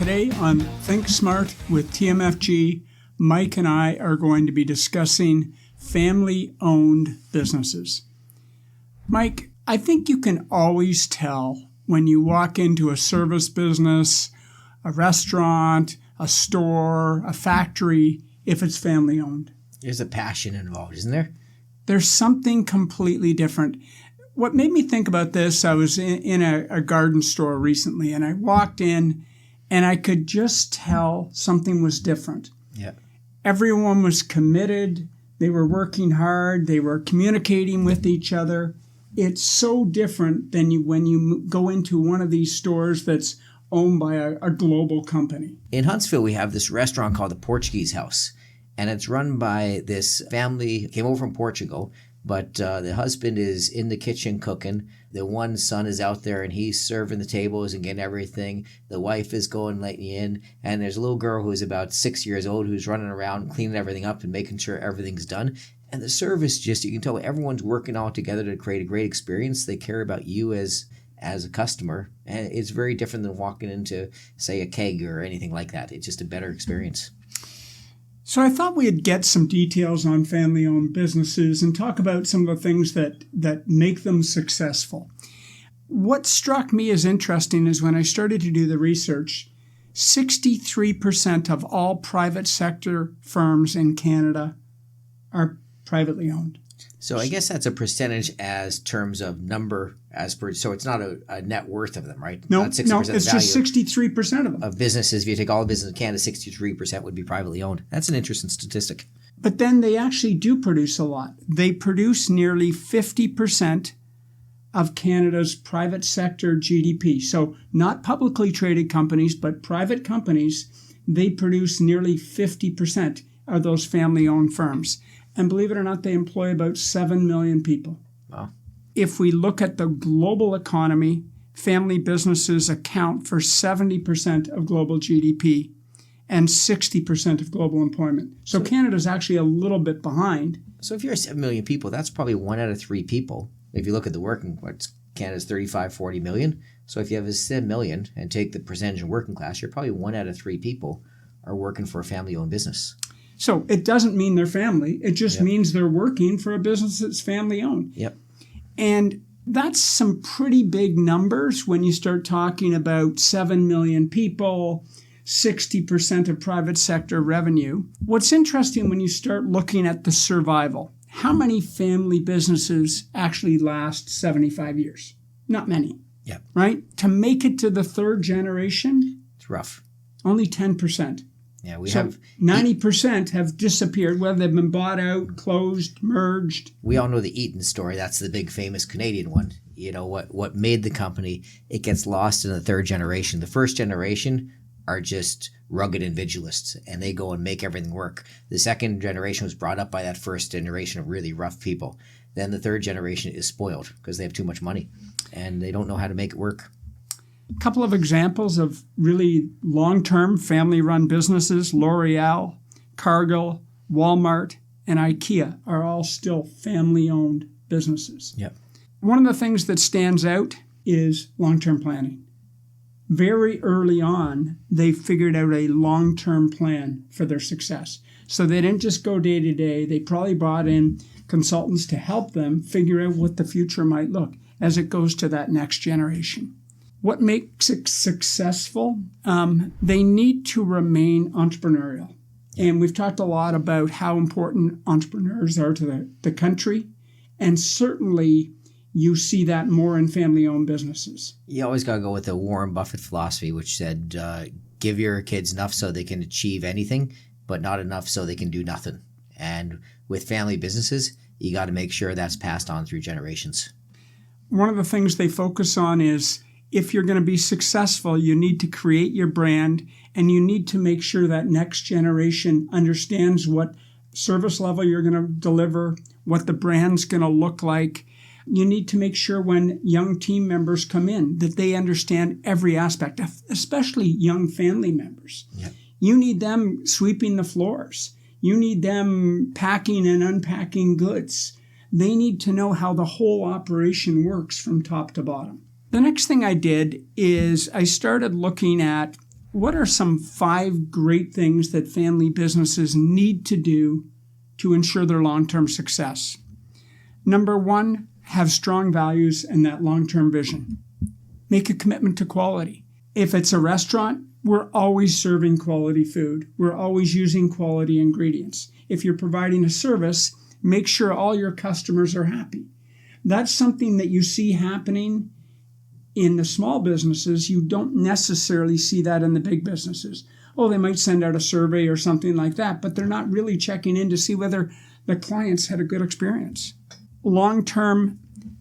Today on Think Smart with TMFG, Mike and I are going to be discussing family-owned businesses. Mike, I think you can always tell when you walk into a service business, a restaurant, a store, a factory, if it's family-owned. There's a passion involved, isn't there? There's something completely different. What made me think about this, I was in a garden store recently, and I walked in, and I could just tell something was different. Yeah. Everyone was committed. They were working hard. They were communicating with each other. It's so different than when you go into one of these stores that's owned by a global company. In Huntsville, we have this restaurant called the Portuguese House, and it's run by this family, came over from Portugal, but the husband is in the kitchen cooking. The one son is out there and he's serving the tables and getting everything. The wife is going letting you in. And there's a little girl who's about 6 years old who's running around cleaning everything up and making sure everything's done. And the service just, you can tell everyone's working all together to create a great experience. They care about you as a customer. And it's very different than walking into, say, a keg or anything like that. It's just a better experience. So I thought we'd get some details on family-owned businesses and talk about some of the things that make them successful. What struck me as interesting is when I started to do the research, 63% of all private sector firms in Canada are privately owned. So I guess that's a percentage as terms of number so it's not a net worth of them, right? No, not 60% it's just 63% of them. Of businesses, if you take all the business in Canada, 63% would be privately owned. That's an interesting statistic. But then they actually do produce a lot. They produce nearly 50% of Canada's private sector GDP. So not publicly traded companies, but private companies, they produce nearly 50% of those family-owned firms. And believe it or not, they employ about 7 million people. Wow. If we look at the global economy, family businesses account for 70% of global GDP and 60% of global employment. So Canada's actually a little bit behind. So if you're 7 million people, that's probably 1 out of 3 people. If you look at the Canada's 35, 40 million. So if you have a 7 million and take the percentage of working class, you're probably 1 out of 3 people are working for a family-owned business. So it doesn't mean they're family. It just means they're working for a business that's family-owned. Yep. And that's some pretty big numbers when you start talking about 7 million people, 60% of private sector revenue. What's interesting when you start looking at the survival, how many family businesses actually last 75 years? Not many. Yeah. Right? To make it to the third generation, it's rough. Only 10%. Yeah, 90% have disappeared, whether they've been bought out, closed, merged. We all know the Eaton story. That's the big famous Canadian one. You know, what made the company, it gets lost in the third generation. The first generation are just rugged individualists, and they go and make everything work. The second generation was brought up by that first generation of really rough people. Then the third generation is spoiled because they have too much money, and they don't know how to make it work. A couple of examples of really long-term family-run businesses, L'Oreal, Cargill, Walmart, and IKEA are all still family-owned businesses. Yep. One of the things that stands out is long-term planning. Very early on, they figured out a long-term plan for their success. So they didn't just go day to day. They probably brought in consultants to help them figure out what the future might look as it goes to that next generation. What makes it successful? They need to remain entrepreneurial. And we've talked a lot about how important entrepreneurs are to the country. And certainly you see that more in family-owned businesses. You always got to go with the Warren Buffett philosophy, which said, give your kids enough so they can achieve anything, but not enough so they can do nothing. And with family businesses, you got to make sure that's passed on through generations. One of the things they focus on is, if you're going to be successful, you need to create your brand, and you need to make sure that next generation understands what service level you're going to deliver, what the brand's going to look like. You need to make sure when young team members come in that they understand every aspect, especially young family members. Yep. You need them sweeping the floors. You need them packing and unpacking goods. They need to know how the whole operation works from top to bottom. The next thing I did is I started looking at what are some 5 great things that family businesses need to do to ensure their long-term success? Number 1, have strong values and that long-term vision. Make a commitment to quality. If it's a restaurant, we're always serving quality food. We're always using quality ingredients. If you're providing a service, make sure all your customers are happy. That's something that you see happening in the small businesses. You don't necessarily see that in the big businesses. Oh, they might send out a survey or something like that, but they're not really checking in to see whether the clients had a good experience. Long-term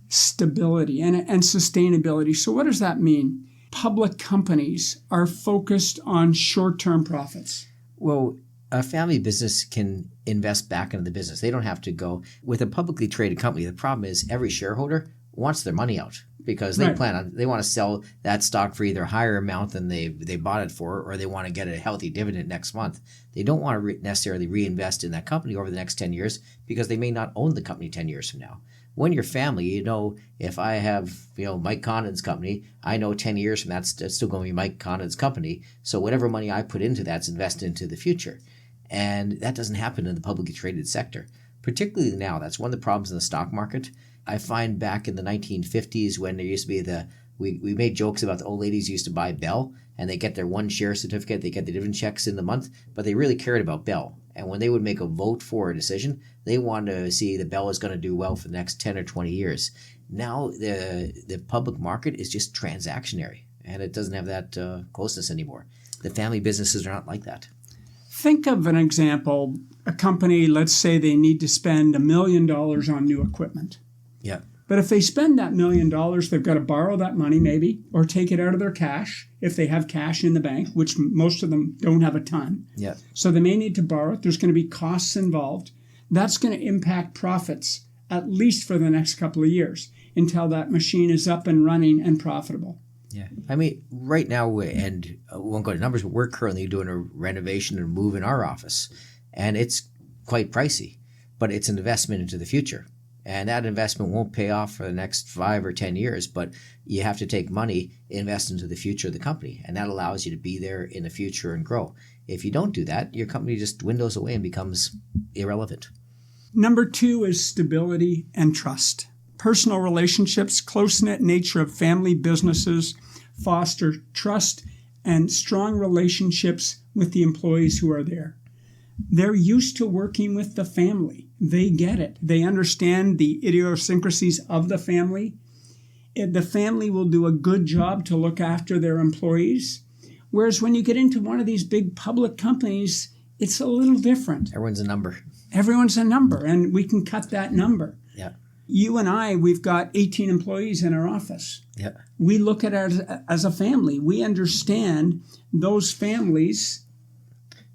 stability and sustainability. So what does that mean? Public companies are focused on short-term profits. Well, a family business can invest back into the business. They don't have to go with a publicly traded company. The problem is every shareholder wants their money out because they they want to sell that stock for either a higher amount than they bought it for, or they want to get a healthy dividend next month. They don't want to necessarily reinvest in that company over the next 10 years because they may not own the company 10 years from now. When you're family, if I have, Mike Connon's company, I know 10 years from that's still going to be Mike Connon's company. So whatever money I put into that's invested into the future. And that doesn't happen in the publicly traded sector, particularly now. That's one of the problems in the stock market. I find back in the 1950s when there used to be we made jokes about the old ladies used to buy Bell and they get their 1 share certificate, they get the dividend checks in the month, but they really cared about Bell. And when they would make a vote for a decision, they wanted to see that Bell is going to do well for the next 10 or 20 years. Now the public market is just transactionary and it doesn't have that closeness anymore. The family businesses are not like that. Think of an example, a company, let's say they need to spend $1 million on new equipment. Yeah. But if they spend that $1 million, they've got to borrow that money maybe, or take it out of their cash if they have cash in the bank, which most of them don't have a ton. Yeah. So they may need to borrow it. There's going to be costs involved. That's going to impact profits, at least for the next couple of years, until that machine is up and running and profitable. Yeah. I mean, right now, and we won't go to numbers, but we're currently doing a renovation and move in our office. And it's quite pricey, but it's an investment into the future. And that investment won't pay off for the next 5 or 10 years, but you have to take money, invest into the future of the company. And that allows you to be there in the future and grow. If you don't do that, your company just dwindles away and becomes irrelevant. Number 2 is stability and trust. Personal relationships, close-knit nature of family businesses foster trust and strong relationships with the employees who are there. They're used to working with the family. They get it. They understand the idiosyncrasies of the family. The family will do a good job to look after their employees. Whereas when you get into one of these big public companies, it's a little different. Everyone's a number. Everyone's a number, and we can cut that number. Yeah. You and I, we've got 18 employees in our office. Yeah. We look at it as a family. We understand those families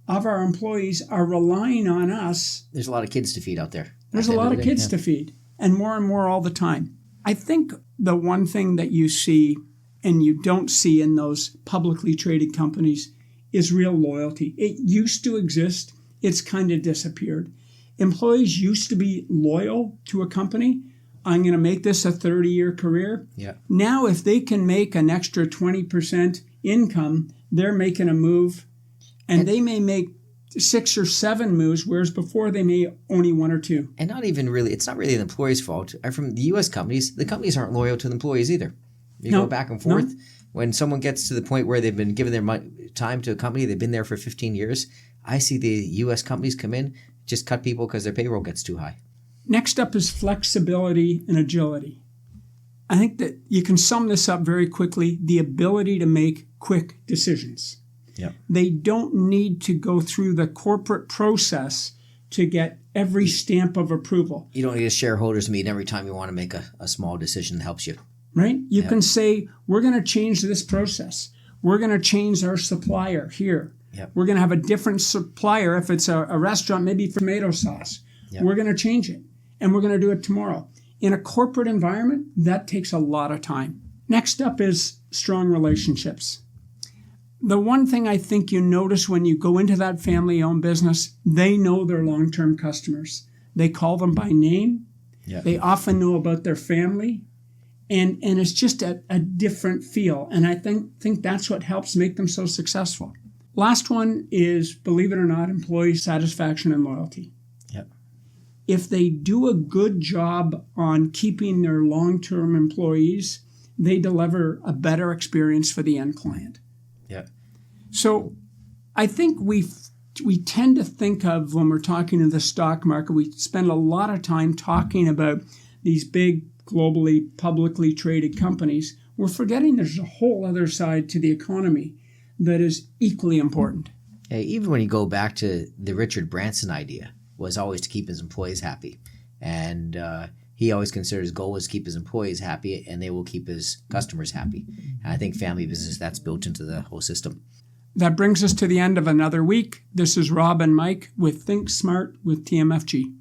of our employees are relying on us. There's a lot of kids to feed out there. There's a lot of kids to feed, and more all the time. I think the one thing that you see and you don't see in those publicly traded companies is real loyalty. It used to exist. It's kind of disappeared. Employees used to be loyal to a company. I'm going to make this a 30-year career. Yeah. Now, if they can make an extra 20% income, they're making a move. And they may make 6 or 7 moves, whereas before they may only 1 or 2. And it's not really the employee's fault. From the U.S. companies, the companies aren't loyal to the employees either. You go back and forth. No. When someone gets to the point where they've been giving their time to a company, they've been there for 15 years, I see the U.S. companies come in, just cut people because their payroll gets too high. Next up is flexibility and agility. I think that you can sum this up very quickly, the ability to make quick decisions. Yep. They don't need to go through the corporate process to get every stamp of approval. You don't need a shareholders meeting every time you want to make a small decision that helps you. Right? You can say, we're going to change this process. We're going to change our supplier here. Yep. We're going to have a different supplier. If it's a restaurant, maybe for tomato sauce. Yep. We're going to change it. And we're going to do it tomorrow. In a corporate environment, that takes a lot of time. Next up is strong relationships. The one thing I think you notice when you go into that family-owned business, they know their long-term customers. They call them by name. Yeah. They often know about their family. And it's just a different feel. And I think that's what helps make them so successful. Last one is, believe it or not, employee satisfaction and loyalty. Yep. If they do a good job on keeping their long-term employees, they deliver a better experience for the end client. Yep. So I think we tend to think of, when we're talking in the stock market, we spend a lot of time talking about these big, globally, publicly traded companies. We're forgetting there's a whole other side to the economy that is equally important. Hey, even when you go back to the Richard Branson idea, was always to keep his employees happy. And he always considered his goal was to keep his employees happy, and they will keep his customers happy. And I think family business, that's built into the whole system. That brings us to the end of another week. This is Rob and Mike with Think Smart with TMFG.